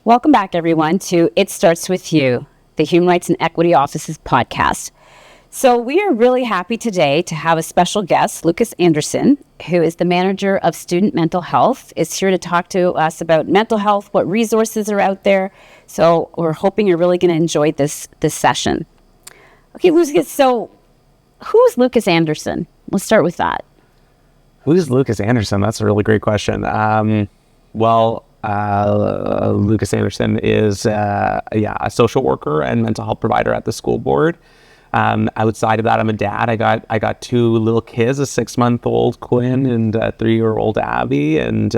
Welcome back, everyone, to It Starts With You, the Human Rights and Equity Office's podcast. So we are really happy today to have a special guest, Lucas Andersen, who is the manager of student mental health, is here to talk to us about mental health, what resources are out there. So we're hoping you're really going to enjoy this session. Okay, Lucas, so who's Lucas Andersen? Let's start with that. Who's Lucas Andersen? That's a really great question. Lucas Andersen is a social worker and mental health provider at the school board. Outside of that, I'm a dad. I got two little kids, a 6-month-old Quinn and a 3-year-old Abby, and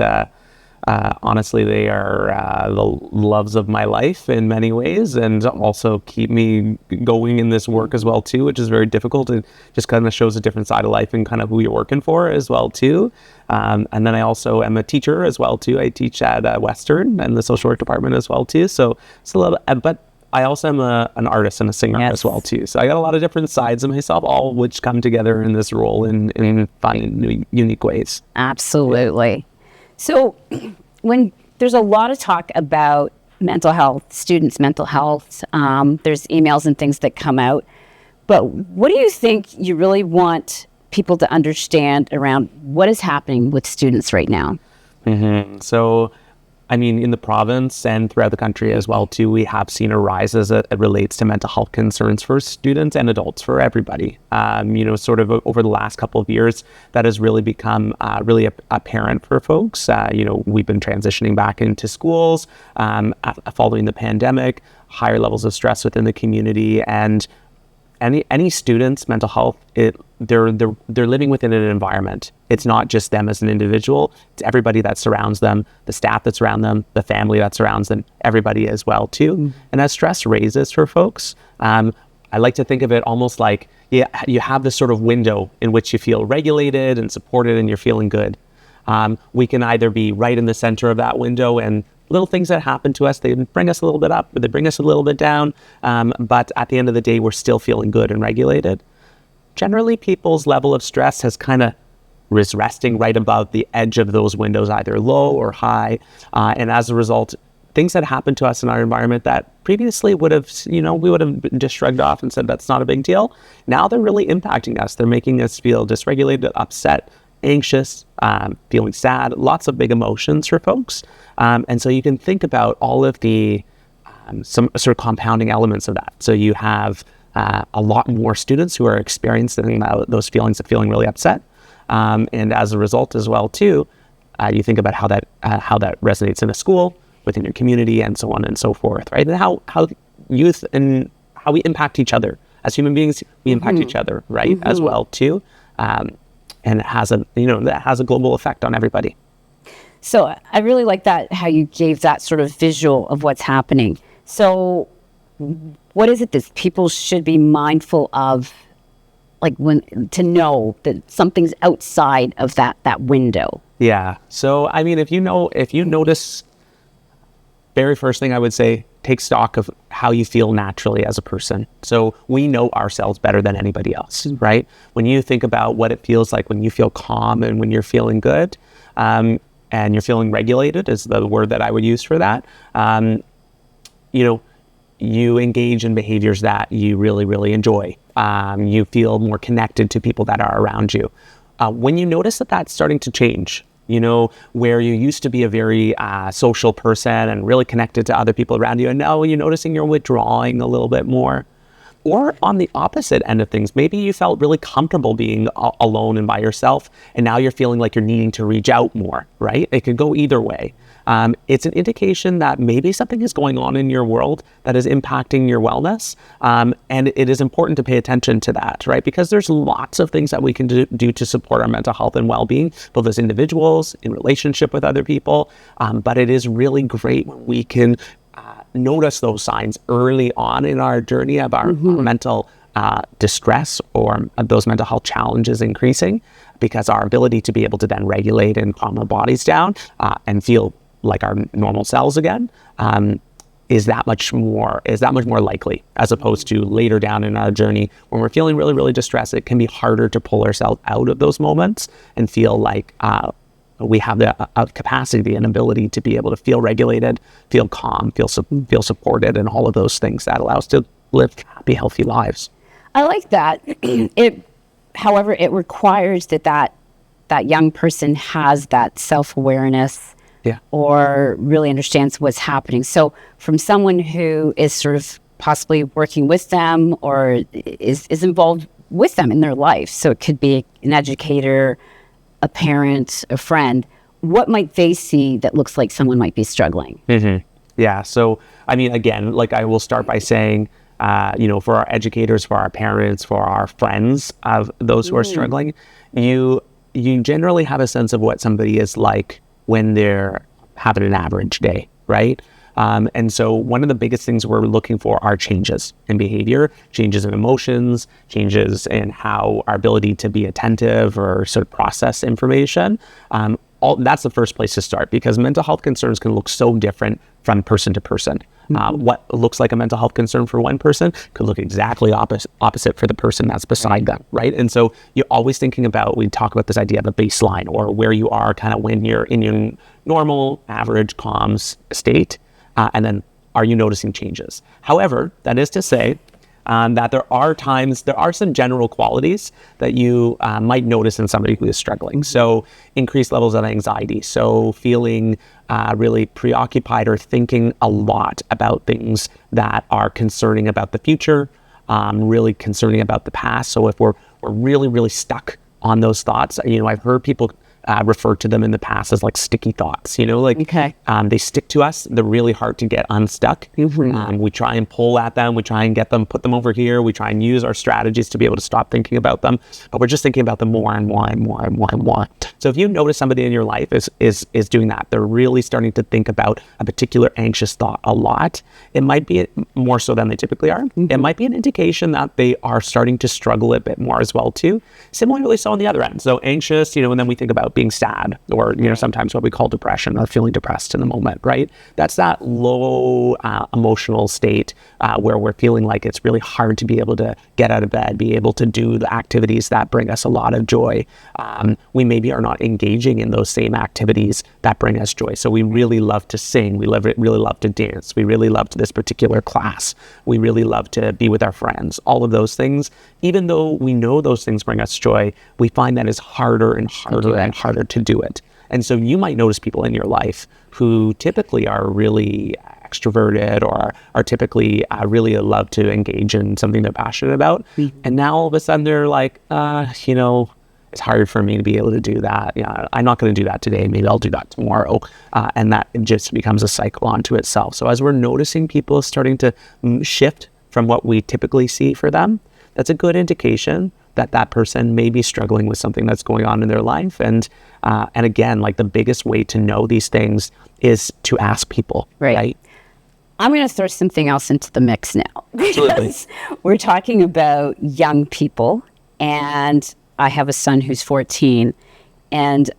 honestly, they are the loves of my life in many ways, and also keep me going in this work as well too, which is very difficult. It just kind of shows a different side of life and kind of who you're working for as well too. And then I also am a teacher as well too. I teach at Western and the social work department as well too. So it's a little, but I also am an artist and a singer as well too. So I got a lot of different sides of myself, all of which come together in this role in fun and unique ways. Absolutely. So when there's a lot of talk about mental health, students' mental health, there's emails and things that come out. But what do you think you really want people to understand around what is happening with students right now? Mm-hmm. So, I mean, in the province and throughout the country as well, too, we have seen a rise as it relates to mental health concerns for students and adults, for everybody. Sort of over the last couple of years, that has really become really apparent for folks. We've been transitioning back into schools following the pandemic, higher levels of stress within the community, and any students' mental health, they're living within an environment. It's not just them as an individual, it's everybody that surrounds them, the staff that surround them, the family that surrounds them, everybody as well too. Mm-hmm. And as stress raises for folks, I like to think of it almost like you have this sort of window in which you feel regulated and supported and you're feeling good. We can either be right in the center of that window, and little things that happen to us, they bring us a little bit up, or they bring us a little bit down. But at the end of the day, we're still feeling good and regulated. Generally, people's level of stress has kind of is resting right above the edge of those windows, either low or high. And as a result, things that happen to us in our environment that previously we would have just shrugged off and said, that's not a big deal. Now they're really impacting us. They're making us feel dysregulated, upset, anxious, feeling sad, lots of big emotions for folks. And so you can think about all of the some sort of compounding elements of that. So you have a lot more students who are experiencing those feelings of feeling really upset. And as a result as well too, you think about how that resonates in a school, within your community, and so on and so forth, right? And how youth and how we impact each other. As human beings, we impact each other, right? As well too. And it has that has a global effect on everybody. So I really like that, how you gave that sort of visual of what's happening. So what is it that people should be mindful of, like when to know that something's outside of that window? Yeah. So I mean, if you notice, very first thing I would say, take stock of how you feel naturally as a person. So we know ourselves better than anybody else, right? When you think about what it feels like when you feel calm and when you're feeling good, and you're feeling regulated is the word that I would use for that. You engage in behaviors that you really, really enjoy. You feel more connected to people that are around you. When you notice that that's starting to change, where you used to be a very social person and really connected to other people around you, and now you're noticing you're withdrawing a little bit more. Or on the opposite end of things, maybe you felt really comfortable being alone and by yourself, and now you're feeling like you're needing to reach out more, right? It could go either way. It's an indication that maybe something is going on in your world that is impacting your wellness. And it is important to pay attention to that, right? Because there's lots of things that we can do to support our mental health and well-being, both as individuals, in relationship with other people. But it is really great when we can notice those signs early on in our journey of our mental distress or those mental health challenges increasing, because our ability to be able to then regulate and calm our bodies down and feel like our normal selves again is that much more likely, as opposed to later down in our journey when we're feeling really, really distressed. It can be harder to pull ourselves out of those moments and feel like we have the capacity and ability to be able to feel regulated, feel calm, feel supported, and all of those things that allow us to live happy, healthy lives. I like that. However, it requires that young person has that self-awareness, or really understands what's happening. So from someone who is sort of possibly working with them or is involved with them in their life, so it could be an educator, a parent, a friend, what might they see that looks like someone might be struggling? Yeah. So, I mean, again, like I will start by saying, for our educators, for our parents, for our friends of those who are struggling, you generally have a sense of what somebody is like when they're having an average day, right? And so one of the biggest things we're looking for are changes in behavior, changes in emotions, changes in how our ability to be attentive or sort of process information. That's the first place to start, because mental health concerns can look so different from person to person. What looks like a mental health concern for one person could look exactly opposite for the person that's beside them, right? And so you're always thinking about, we talk about this idea of a baseline, or where you are kind of when you're in your normal, average, calm state, and then are you noticing changes? However, that is to say, that there are some general qualities that you might notice in somebody who is struggling. So increased levels of anxiety. So feeling really preoccupied or thinking a lot about things that are concerning about the future, really concerning about the past. So if we're really, really stuck on those thoughts, I've heard people refer to them in the past as like sticky thoughts, they stick to us. They're really hard to get unstuck. We try and pull at them. We try and put them over here. We try and use our strategies to be able to stop thinking about them, but we're just thinking about them more and more and more and more and more. So if you notice somebody in your life is doing that, they're really starting to think about a particular anxious thought a lot, it might be more so than they typically are. It might be an indication that they are starting to struggle a bit more as well too. Similarly, so on the other end. So anxious, and then we think about being sad, or sometimes what we call depression, or feeling depressed in the moment, right? That's that low emotional state where we're feeling like it's really hard to be able to get out of bed, be able to do the activities that bring us a lot of joy. We maybe are not engaging in those same activities that bring us joy. So we really love to sing, we really love to dance, we really love this particular class, we really love to be with our friends. All of those things, even though we know those things bring us joy, we find that it's harder and harder and harder to do it. And so you might notice people in your life who typically are really extroverted, or are typically really love to engage in something they're passionate about. And now all of a sudden they're like, it's hard for me to be able to do that. I'm not going to do that today. Maybe I'll do that tomorrow. And that just becomes a cycle onto itself. So as we're noticing people starting to shift from what we typically see for them, that's a good indication that person may be struggling with something that's going on in their life. And again, like the biggest way to know these things is to ask people, right? I'm going to throw something else into the mix now. Absolutely. We're talking about young people, and I have a son who's 14, and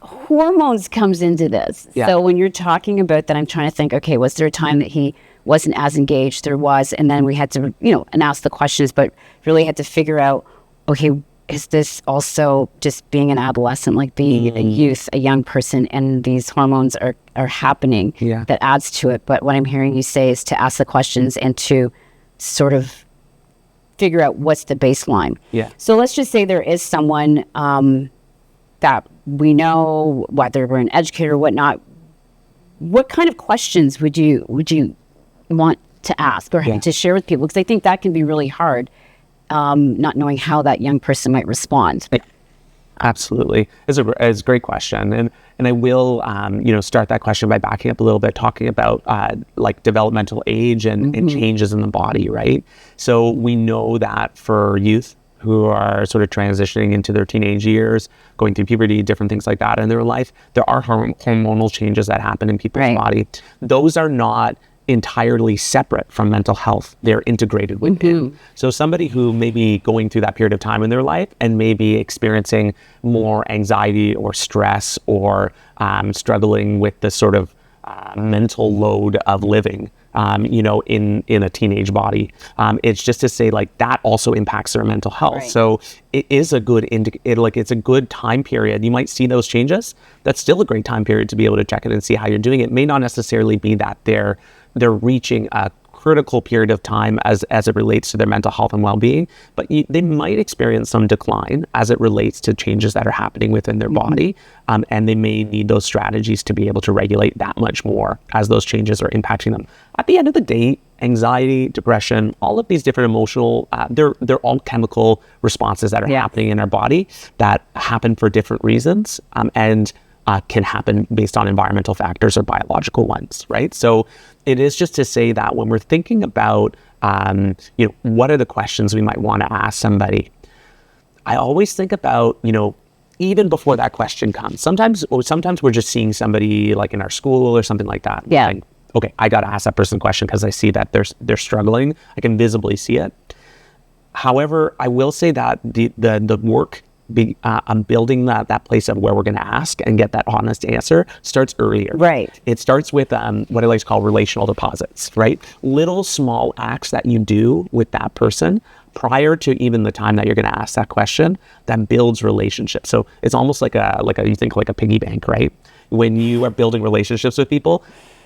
hormones comes into this. Yeah. So when you're talking about that, I'm trying to think, okay, was there a time that he wasn't as engaged? There was, and then we had to, and ask the questions, but really had to figure out, okay, is this also just being an adolescent, like being a youth, a young person, and these hormones are happening that adds to it. But what I'm hearing you say is to ask the questions and to sort of figure out what's the baseline. Yeah. So let's just say there is someone that we know, whether we're an educator or whatnot. What kind of questions would you want to ask or to share with people? Because I think that can be really hard. Not knowing how that young person might respond. Absolutely. It's a great question. And I will, start that question by backing up a little bit, talking about like developmental age and changes in the body, right? So we know that for youth who are sort of transitioning into their teenage years, going through puberty, different things like that in their life, there are hormonal changes that happen in people's body. Those are not entirely separate from mental health. They're integrated with it. So somebody who may be going through that period of time in their life and may be experiencing more anxiety or stress, or struggling with the sort of mental load of living, in a teenage body. It's just to say like that also impacts their mental health. Right. So it is a good it's a good time period. You might see those changes. That's still a great time period to be able to check it and see how you're doing. It may not necessarily be that they're reaching a critical period of time as it relates to their mental health and well-being, but they might experience some decline as it relates to changes that are happening within their body, and they may need those strategies to be able to regulate that much more as those changes are impacting them. At the end of the day, anxiety, depression, all of these different emotional, they're all chemical responses that are happening in our body that happen for different reasons, and can happen based on environmental factors or biological ones, right? So it is just to say that when we're thinking about, what are the questions we might want to ask somebody, I always think about, even before that question comes. Sometimes we're just seeing somebody like in our school or something like that. Yeah. Like, okay, I got to ask that person a question because I see that they're struggling. I can visibly see it. However, I will say that the work building that place of where we're going to ask and get that honest answer starts earlier. Right. It starts with what I like to call relational deposits, right? Little small acts that you do with that person prior to even the time that you're going to ask that question that builds relationships. So it's almost like you think like a piggy bank, right? When you are building relationships with people,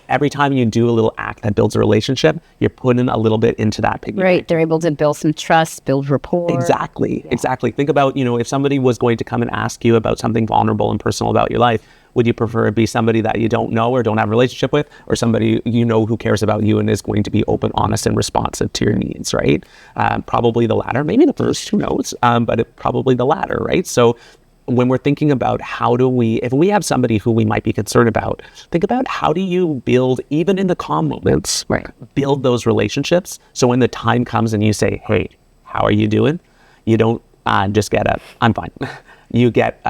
every time you do a little act that builds a relationship, you're putting a little bit into that piggy bank. They're able to build some trust, build rapport. Exactly. Think about, if somebody was going to come and ask you about something vulnerable and personal about your life, would you prefer it be somebody that you don't know or don't have a relationship with, or somebody who cares about you and is going to be open, honest, and responsive to your needs, right? Probably the latter, maybe the first, who knows, but probably the latter, right? So when we're thinking about if we have somebody who we might be concerned about, think about how do you build, even in the calm moments, Right. build those relationships. So when the time comes and you say, hey, how are you doing? You don't just get I'm fine. You get,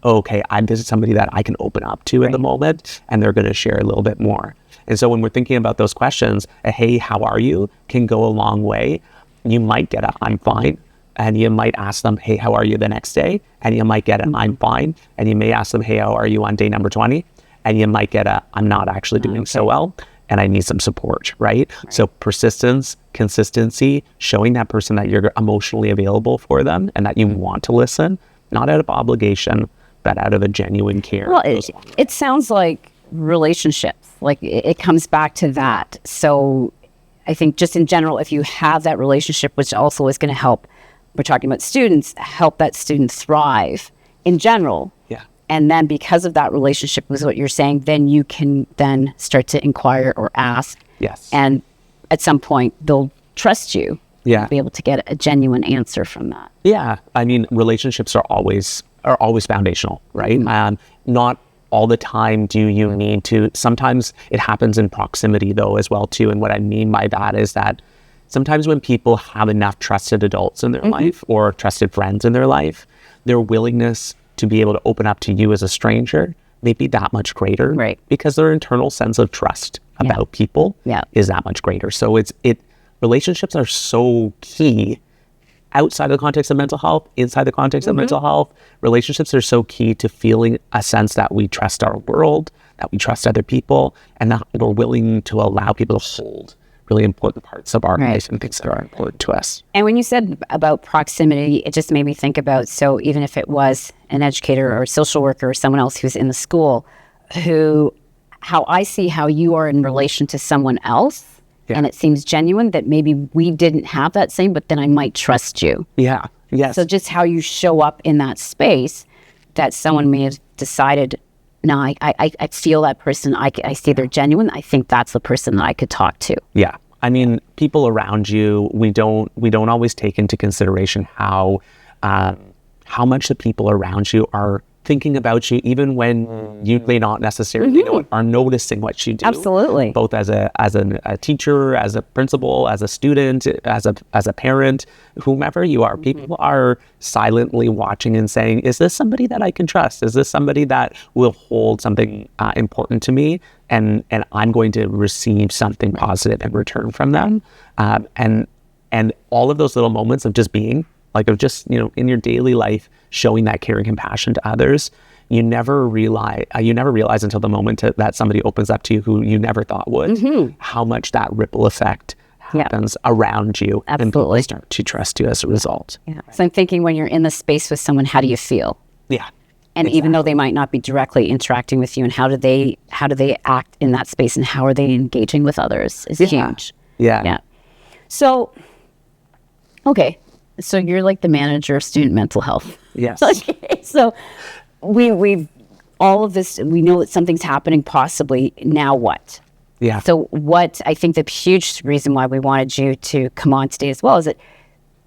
okay, this is somebody that I can open up to in the moment, and they're going to share a little bit more. And so when we're thinking about those questions, hey, how are you, can go a long way. You might get I'm fine. And you might ask them, hey, how are you the next day? And you might get I'm fine. And you may ask them, hey, how are you on day number 20? And you might get I'm not actually doing so well, and I need some support, right? So persistence, consistency, showing that person that you're emotionally available for them and that you want to listen, not out of obligation, but out of a genuine care. Well, it sounds like relationships, like it comes back to that. So I think just in general, if you have that relationship, which also is going to help, we're talking about students, help that student thrive in general. Yeah. And then because of that relationship was what you're saying, then you can then start to inquire or ask. Yes. And at some point they'll trust you. Yeah. You'll be able to get a genuine answer from that. Yeah. I mean, relationships are always foundational, right? Not all the time do you need to. Sometimes it happens in proximity though as well too. And what I mean by that is that sometimes when people have enough trusted adults in their life or trusted friends in their life, their willingness to be able to open up to you as a stranger may be that much greater, right? Because their internal sense of trust about people is that much greater. So relationships are so key outside of the context of mental health, inside the context of mental health. Relationships are so key to feeling a sense that we trust our world, that we trust other people, and that we're willing to allow people to hold really important parts of our life and things that are important to us. And when you said about proximity, it just made me think about, so even if it was an educator or a social worker or someone else who's in the school, how I see how you are in relation to someone else, and it seems genuine that maybe we didn't have that same, but then I might trust you. Yeah, yes. So just how you show up in that space, that someone may have decided, no, I feel that person. I see they're genuine. I think that's the person that I could talk to. Yeah. I mean, people around you, we don't always take into consideration how much the people around you are thinking about you, even when you may not necessarily know it, are noticing what you do. Absolutely. Both as a teacher, as a principal, as a student, as a parent, whomever you are, people are silently watching and saying, is this somebody that I can trust? Is this somebody that will hold something important to me? And I'm going to receive something positive in return from them. And all of those little moments of just being, like of just, in your daily life, showing that care and compassion to others you never realize until the moment that somebody opens up to you who you never thought would, how much that ripple effect happens around you. Absolutely. And people start to trust you as a result. Yeah. So I'm thinking, when you're in the space with someone, how do you feel? Yeah. And even though they might not be directly interacting with you, and how do they act in that space, and how are they engaging with others is huge. Yeah. So, okay. So you're like the manager of student mental health. Yes. Okay. So we've all of this, we know that something's happening possibly. Now what? Yeah. So what I think the huge reason why we wanted you to come on today as well is that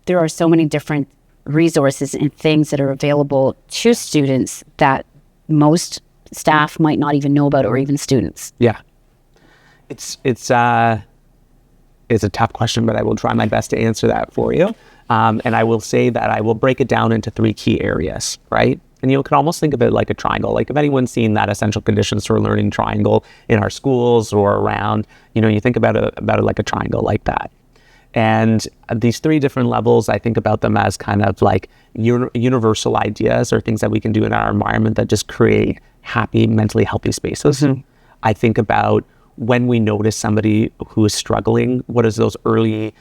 there are so many different resources and things that are available to students that most staff might not even know about, or even students. Yeah. It's a tough question, but I will try my best to answer that for you. And I will say that I will break it down into 3 key areas, right? And you can almost think of it like a triangle. Like, if anyone's seen that essential conditions for learning triangle in our schools or around, you think about it like a triangle like that. And these 3 different levels, I think about them as kind of like universal ideas, or things that we can do in our environment that just create happy, mentally healthy spaces. I think about when we notice somebody who is struggling, what is those early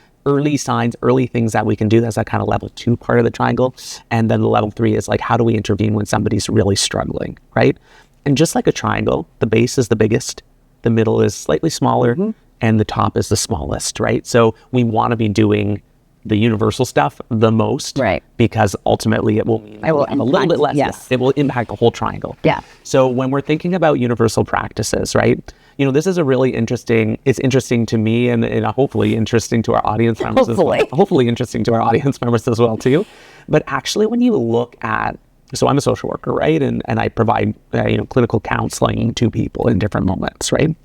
signs, early things that we can do? That's that kind of level 2 part of the triangle. And then the level 3 is like, how do we intervene when somebody's really struggling, right? And just like a triangle, the base is the biggest, the middle is slightly smaller, and the top is the smallest, right? So we want to be doing the universal stuff the most, right? Because ultimately it will mean a little bit less. Yes. It will impact the whole triangle. Yeah. So when we're thinking about universal practices, right? This is a really it's interesting to me, and hopefully interesting to our audience members as well. Hopefully interesting to our audience members as well too. But actually, when you look at, so I'm a social worker, right? And I provide clinical counseling to people in different moments, right?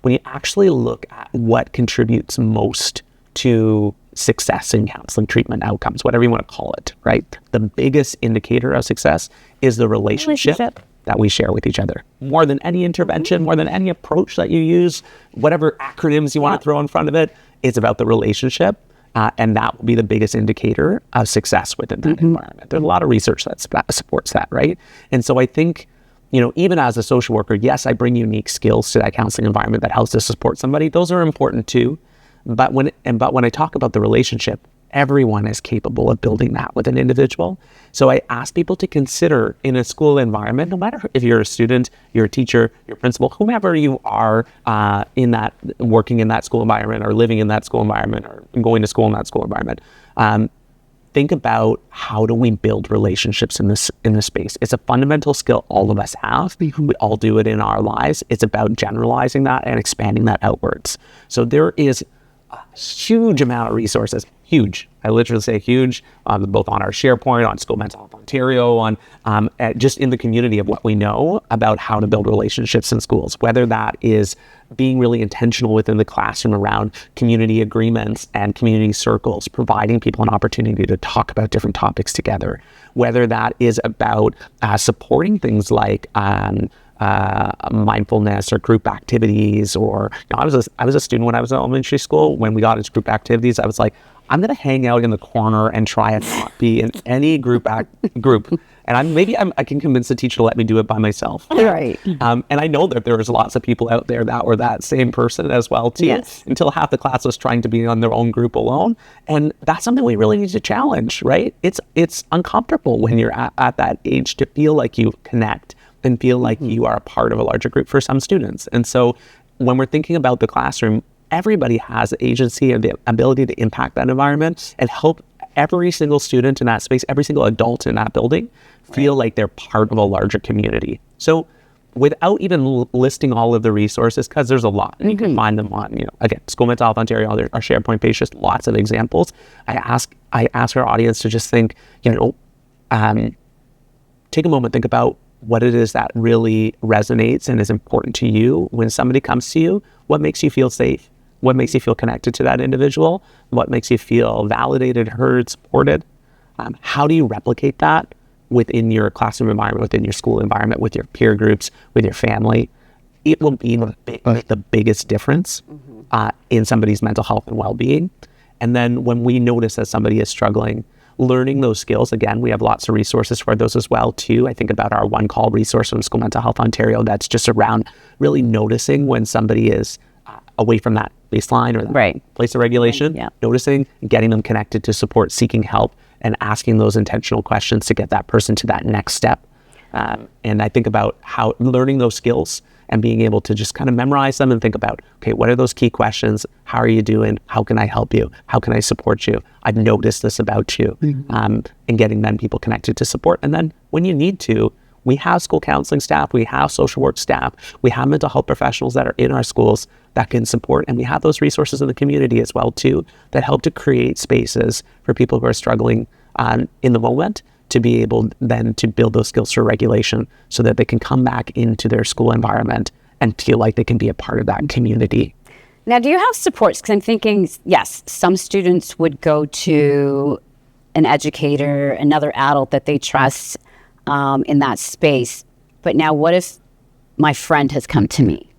When you actually look at what contributes most to success in counseling, treatment outcomes, whatever you want to call it, right? The biggest indicator of success is the relationship that we share with each other. More than any intervention, more than any approach that you use, whatever acronyms you want to throw in front of it, it's about the relationship. And that will be the biggest indicator of success within that environment. There's a lot of research that supports that, right? And so I think, even as a social worker, yes, I bring unique skills to that counseling environment that helps to support somebody. Those are important too. But when I talk about the relationship, everyone is capable of building that with an individual. So I ask people to consider, in a school environment, no matter if you're a student, you're a teacher, you're a principal, whomever you are working in that school environment, or living in that school environment, or going to school in that school environment, think about, how do we build relationships in this space? It's a fundamental skill all of us have. We all do it in our lives. It's about generalizing that and expanding that outwards. So there is a huge amount of resources, huge. I literally say huge, both on our SharePoint, on School Mental Health Ontario, on just in the community of what we know about how to build relationships in schools, whether that is being really intentional within the classroom around community agreements and community circles, providing people an opportunity to talk about different topics together, whether that is about supporting things like mindfulness or group activities. Or I was a student when I was in elementary school. When we got into group activities, I was like, I'm going to hang out in the corner and try and not be in any group. And I can convince the teacher to let me do it by myself. Right. And I know that there's lots of people out there that were that same person as well too. Yes. Until half the class was trying to be on their own group alone. And that's something we really need to challenge, right? It's uncomfortable when you're at that age to feel like you connect and feel like you are a part of a larger group for some students. And so when we're thinking about the classroom, everybody has agency and the ability to impact that environment and help every single student in that space, every single adult in that building feel like they're part of a larger community. So without even listing all of the resources, because there's a lot, and you can find them on, again, School Mental Health Ontario, our SharePoint page, just lots of examples. I ask our audience to just think, take a moment, think about what it is that really resonates and is important to you when somebody comes to you. What makes you feel safe? What makes you feel connected to that individual? What makes you feel validated, heard, supported? How do you replicate that within your classroom environment, within your school environment, with your peer groups, with your family? It will be the biggest difference in somebody's mental health and well-being. And then when we notice that somebody is struggling, learning those skills. Again, we have lots of resources for those as well too. I think about our one call resource from School Mental Health Ontario that's just around really noticing when somebody is away from that baseline or that place of regulation, noticing, getting them connected to support, seeking help, and asking those intentional questions to get that person to that next step. And I think about how learning those skills and being able to just kind of memorize them and think about, okay, what are those key questions? How are you doing? How can I help you? How can I support you? I've noticed this about you. And getting then people connected to support. And then when you need to, we have school counseling staff, we have social work staff, we have mental health professionals that are in our schools that can support, and we have those resources in the community as well too that help to create spaces for people who are struggling in the moment to be able then to build those skills for regulation so that they can come back into their school environment and feel like they can be a part of that community. Now, do you have supports? Because I'm thinking, yes, some students would go to an educator, another adult that they trust in that space. But now what if my friend has come to me?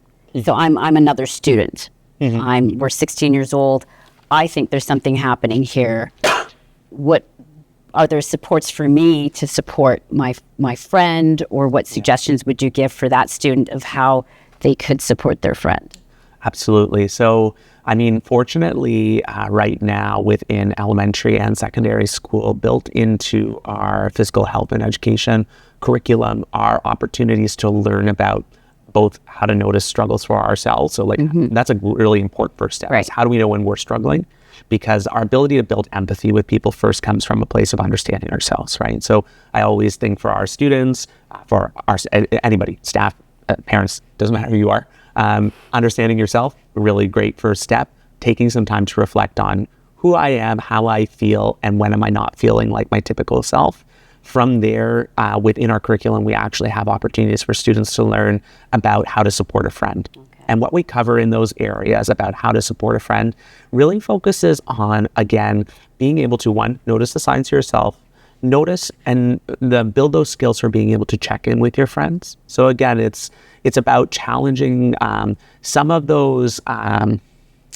So I'm another student. We're 16 years old. I think there's something happening here. What are there supports for me to support my friend, or what suggestions would you give for that student of how they could support their friend? Absolutely. So, I mean, fortunately, right now within elementary and secondary school, built into our physical health and education curriculum are opportunities to learn about both how to notice struggles for ourselves. So that's a really important first step. Right. How do we know when we're struggling? Because our ability to build empathy with people first comes from a place of understanding ourselves, right? So I always think for our students, for our anybody, staff, parents, doesn't matter who you are, understanding yourself, a really great first step. Taking some time to reflect on who I am, how I feel, and when am I not feeling like my typical self. From there, within our curriculum, we actually have opportunities for students to learn about how to support a friend. And what we cover in those areas about how to support a friend really focuses on, again, being able to, one, notice the signs yourself, notice and build those skills for being able to check in with your friends. So again, it's about challenging some of those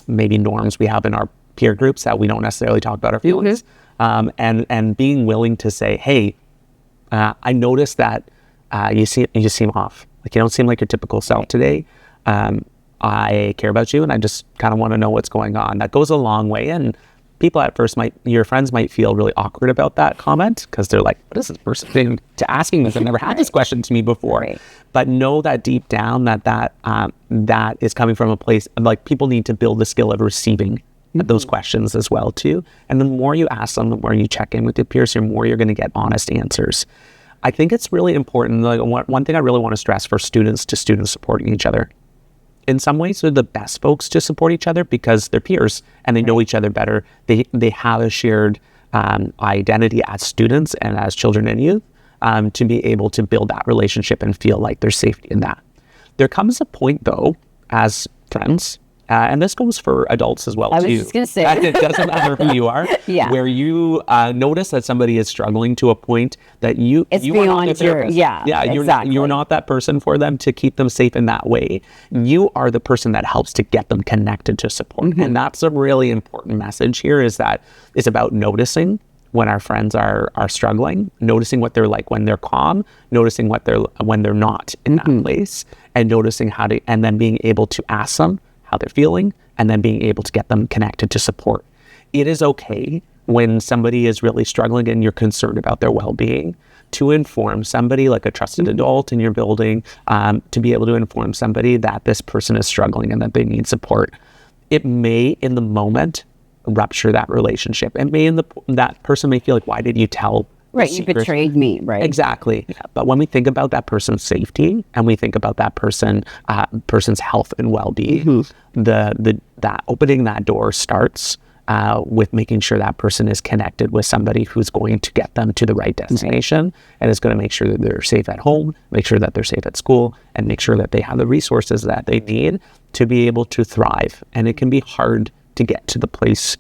maybe norms we have in our peer groups that we don't necessarily talk about our feelings, and being willing to say, hey, I noticed that you seem off. Like you don't seem like your typical self today. I care about you and I just kind of want to know what's going on. That goes a long way. And people at first your friends might feel really awkward about that comment because they're like, what is this person doing to asking this? I've never had this question to me before. But know that deep down that is coming from a place like people need to build the skill of receiving those questions as well too. And the more you ask them, the more you check in with your peers, the more you're going to get honest answers. I think it's really important. Like one thing I really want to stress for students supporting each other. In some ways, they're the best folks to support each other because they're peers and they know each other better. They have a shared identity as students and as children and youth to be able to build that relationship and feel like there's safety in that. There comes a point, though, as friends, and this goes for adults as well, too. I was just going to say. It doesn't matter who you are. Where you notice that somebody is struggling to a point that you are not their therapist. Exactly. You're not that person for them to keep them safe in that way. You are the person that helps to get them connected to support. And that's a really important message here is that it's about noticing when our friends are struggling, noticing what they're like when they're calm, noticing when they're not in that place, and noticing and then being able to ask them how they're feeling, and then being able to get them connected to support. It is okay when somebody is really struggling and you're concerned about their well-being to inform somebody like a trusted adult in your building, to be able to inform somebody that this person is struggling and that they need support. It may, in the moment, rupture that relationship. And that person may feel like, why did you tell Right, you betrayed me, right? Exactly. Yeah. But when we think about that person's safety and we think about that person's health and well-being, that opening that door starts with making sure that person is connected with somebody who's going to get them to the right destination and is going to make sure that they're safe at home, make sure that they're safe at school, and make sure that they have the resources that they need to be able to thrive. And it can be hard to get to the place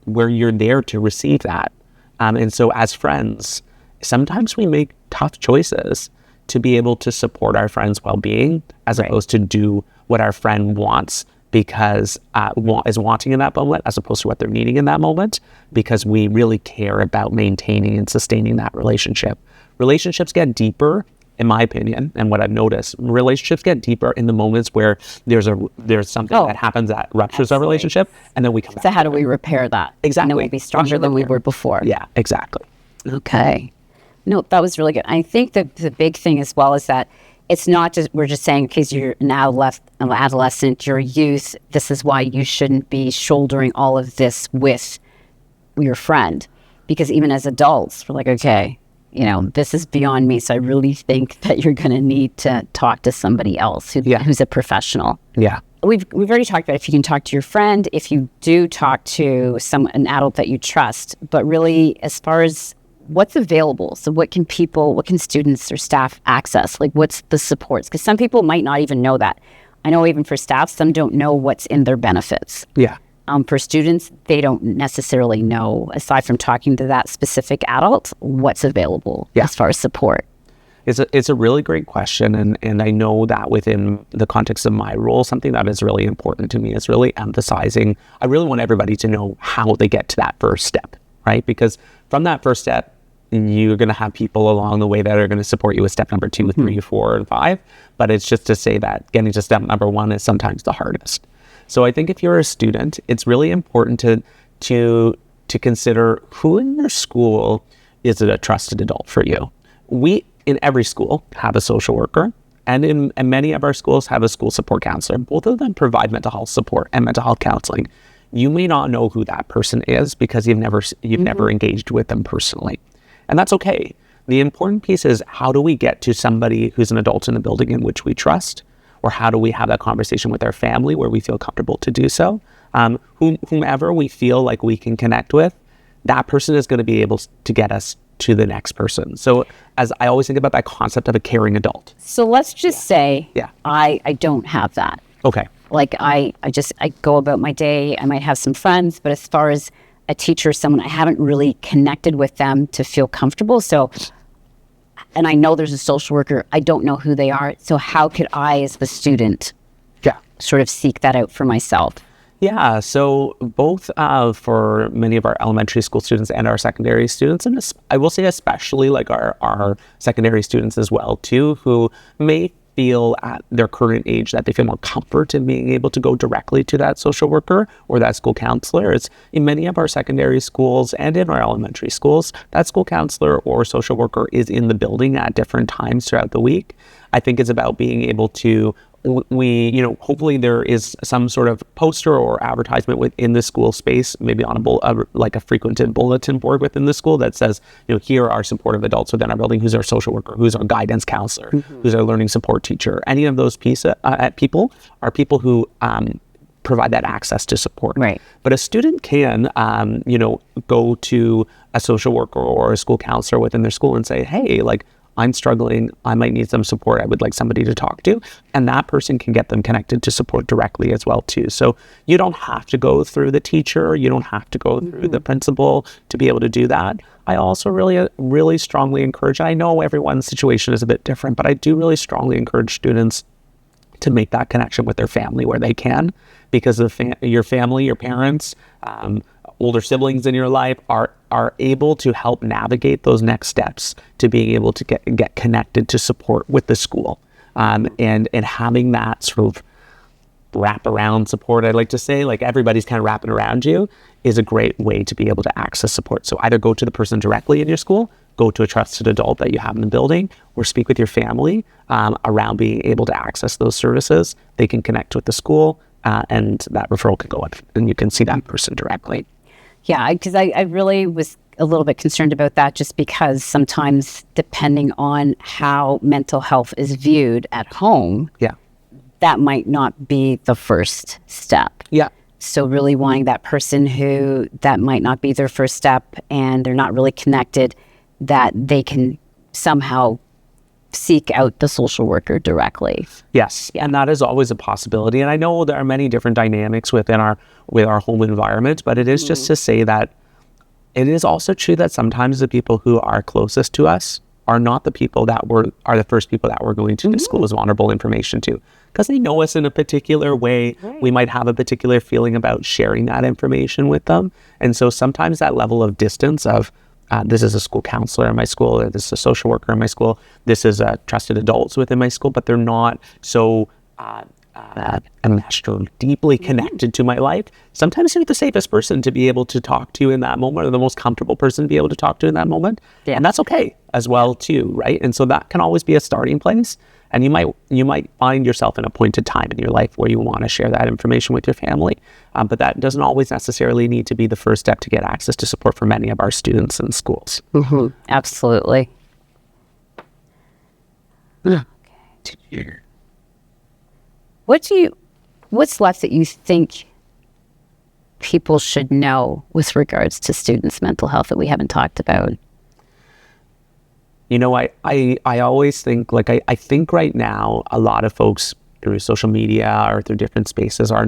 where you're there to receive that. And so as friends, sometimes we make tough choices to be able to support our friend's well-being as opposed to do what our friend wants because is wanting in that moment as opposed to what they're needing in that moment, because we really care about maintaining and sustaining that relationship. Relationships get deeper, in my opinion, and what I've noticed, relationships get deeper in the moments where there's something that happens that ruptures our relationship, and then we come back. So how do we repair that? Exactly. And then we'd be stronger than we were before. Yeah, exactly. Okay. No, that was really good. I think the big thing as well is that it's not just, we're just saying, because you're an adolescent, you're a youth, this is why you shouldn't be shouldering all of this with your friend. Because even as adults, we're like, okay, this is beyond me. So I really think that you're going to need to talk to somebody else who's a professional. Yeah. We've already talked about if you can talk to your friend, if you do talk to an adult that you trust, but really as far as what's available. So what can students or staff access? Like what's the supports? Because some people might not even know that. I know even for staff, some don't know what's in their benefits. Yeah. For students, they don't necessarily know, aside from talking to that specific adult, what's available as far as support. It's a really great question. And I know that within the context of my role, something that is really important to me is really emphasizing, I really want everybody to know how they get to that first step, right? Because from that first step, you're going to have people along the way that are going to support you with step number 2, 3, 4, and 5. But it's just to say that getting to step number 1 is sometimes the hardest. So I think if you're a student, it's really important to consider who in your school is a trusted adult for you. We, in every school, have a social worker, and many of our schools have a school support counselor. Both of them provide mental health support and mental health counseling. You may not know who that person is because you've never engaged with them personally. And that's okay. The important piece is, how do we get to somebody who's an adult in the building in which we trust? Or how do we have that conversation with our family where we feel comfortable to do so? Whomever we feel like we can connect with, that person is going to be able to get us to the next person. So as I always think about that concept of a caring adult. So let's just say I don't have that. Okay. Like I go about my day, I might have some friends, but as far as a teacher, someone, I haven't really connected with them to feel comfortable. So, and I know there's a social worker, I don't know who they are. So how could I, as the student, sort of seek that out for myself? Yeah, so both for many of our elementary school students and our secondary students, and I will say especially like our secondary students as well too, who may feel at their current age that they feel more comfort in being able to go directly to that social worker or that school counselor. It's in many of our secondary schools and in our elementary schools, that school counselor or social worker is in the building at different times throughout the week. I think it's about being able to, hopefully there is some sort of poster or advertisement within the school space, maybe on a frequented bulletin board within the school that says, here are supportive adults within our building. Who's our social worker? Who's our guidance counselor? Who's our learning support teacher? Any of those people are people who provide that access to support. Right. But a student can, go to a social worker or a school counselor within their school and say, hey, I'm struggling, I might need some support, I would like somebody to talk to. And that person can get them connected to support directly as well too. So you don't have to go through the teacher, you don't have to go through the principal to be able to do that. I also really, really strongly encourage, I know everyone's situation is a bit different, but I do really strongly encourage students to make that connection with their family where they can, because your family, your parents, older siblings in your life are able to help navigate those next steps to being able to get connected to support with the school. And having that sort of wraparound support, I'd like to say, like everybody's kind of wrapping around you, is a great way to be able to access support. So either go to the person directly in your school, go to a trusted adult that you have in the building, or speak with your family around being able to access those services. They can connect with the school, and that referral can go up, and you can see that person directly. Yeah, because I really was a little bit concerned about that, just because sometimes depending on how mental health is viewed at home, that might not be the first step. Yeah. So really wanting that person who that might not be their first step and they're not really connected, that they can somehow seek out the social worker directly. Yes, and that is always a possibility. And I know there are many different dynamics with our home environment, but it is just to say that it is also true that sometimes the people who are closest to us are not the people that are the first people that we're going to disclose vulnerable information to, because they know us in a particular way. Right. We might have a particular feeling about sharing that information with them. And so sometimes that level of distance of, this is a school counselor in my school, or this is a social worker in my school, this is a trusted adults within my school, but they're not so enmeshed or deeply connected to my life. Sometimes you're the safest person to be able to talk to in that moment, or the most comfortable person to be able to talk to in that moment. Yeah. And that's okay as well too, right? And so that can always be a starting place. And you might find yourself in a point of time in your life where you want to share that information with your family. But that doesn't always necessarily need to be the first step to get access to support for many of our students in schools. Mm-hmm. Absolutely. Okay. What's left that you think people should know with regards to students' mental health that we haven't talked about? You know, I always think, like, I think right now a lot of folks through social media or through different spaces are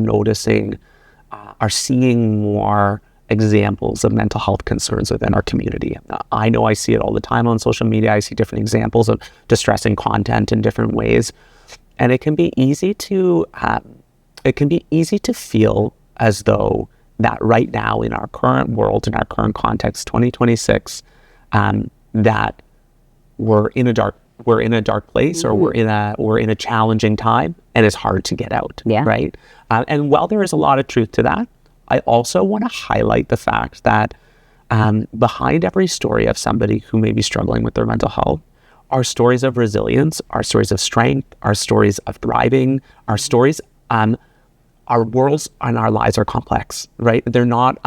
seeing more examples of mental health concerns within our community. I know I see it all the time on social media. I see different examples of distressing content in different ways. And it can be easy to feel as though that right now in our current world, in our current context, 2026, that we're in a dark place, or we're in a challenging time, and it's hard to get out. Yeah. Right. And while there is a lot of truth to that, I also want to highlight the fact that behind every story of somebody who may be struggling with their mental health are stories of resilience, are stories of strength, are stories of thriving, are stories. Our worlds and our lives are complex, right? They're not.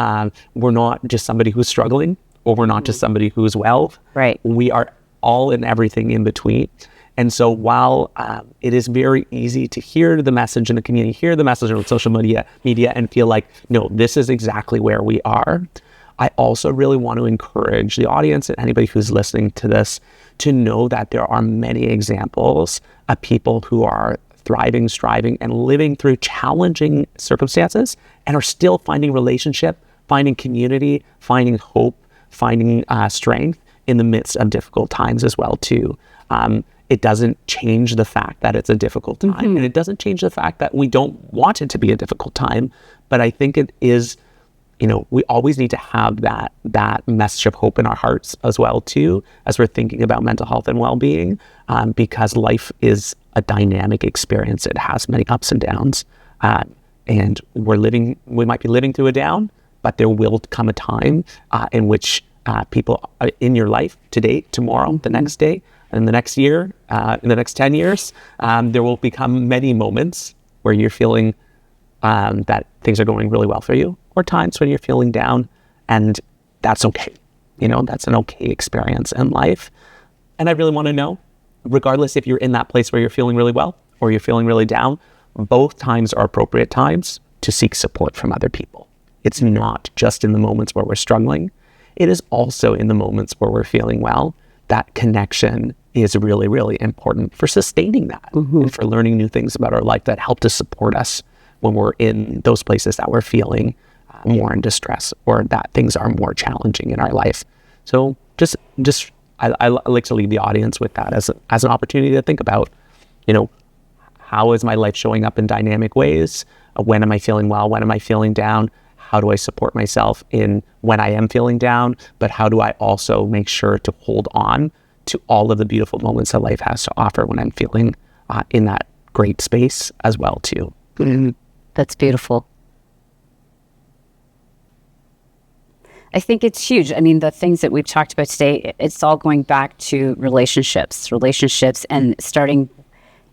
We're not just somebody who's struggling, or we're not just somebody who's well. Right. We are all and everything in between. And so while it is very easy to hear the message in the community, hear the message on social media and feel like, no, this is exactly where we are, I also really want to encourage the audience and anybody who's listening to this to know that there are many examples of people who are thriving, striving, and living through challenging circumstances and are still finding relationship, finding community, finding hope, finding strength in the midst of difficult times as well too. It doesn't change the fact that it's a difficult time, and it doesn't change the fact that we don't want it to be a difficult time. But I think it is, we always need to have that message of hope in our hearts as well too, as we're thinking about mental health and well-being, because life is a dynamic experience. It has many ups and downs, and we might be living through a down, but there will come a time in which people in your life today, tomorrow, the next day, and the next year, in the next 10 years, there will become many moments where you're feeling that things are going really well for you, or times when you're feeling down, and that's okay. That's an okay experience in life. And I really want to know, regardless if you're in that place where you're feeling really well or you're feeling really down, both times are appropriate times to seek support from other people. It's not just in the moments where we're struggling. It is also in the moments where we're feeling well. That connection is really, really important for sustaining that and for learning new things about our life that help to support us when we're in those places that we're feeling more in distress, or that things are more challenging in our life. So I like to leave the audience with that as an opportunity to think about, how is my life showing up in dynamic ways? When am I feeling well? When am I feeling down? How do I support myself in when I am feeling down? But how do I also make sure to hold on to all of the beautiful moments that life has to offer when I'm feeling in that great space as well too? That's beautiful. I think it's huge. I mean, the things that we've talked about today, it's all going back to relationships and starting.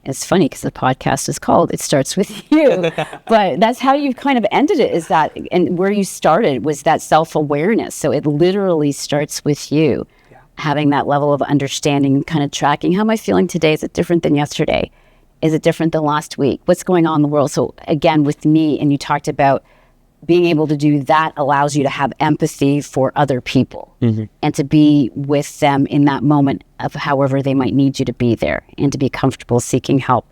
It's funny because the podcast is called It Starts With You, but that's how you've kind of ended it, is that, and where you started was that self-awareness. So it literally starts with you, having that level of understanding, kind of tracking, how am I feeling today? Is it different than yesterday? Is it different than last week? What's going on in the world? So again, with me, and you talked about being able to do that allows you to have empathy for other people and to be with them in that moment of however they might need you to be there, and to be comfortable seeking help.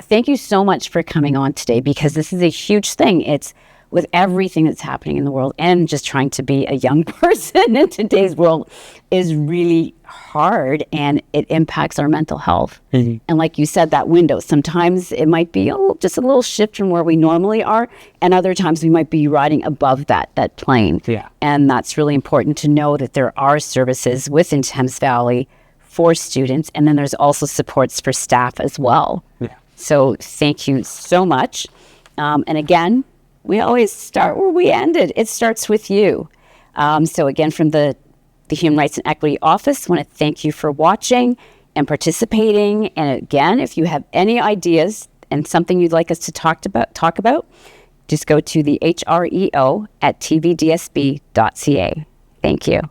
Thank you so much for coming on today, because this is a huge thing. It's with everything that's happening in the world, and just trying to be a young person in today's world is really hard, and it impacts our mental health. And like you said, that window, sometimes it might be just a little shift from where we normally are, and other times we might be riding above that plane. Yeah. And that's really important to know that there are services within Thames Valley for students, and then there's also supports for staff as well. Yeah. So thank you so much. And again, we always start where we ended. It starts with you. So again, from the Human Rights and Equity Office, I want to thank you for watching and participating. And again, if you have any ideas and something you'd like us to talk about, just go to the HREO at tvdsb.ca. Thank you.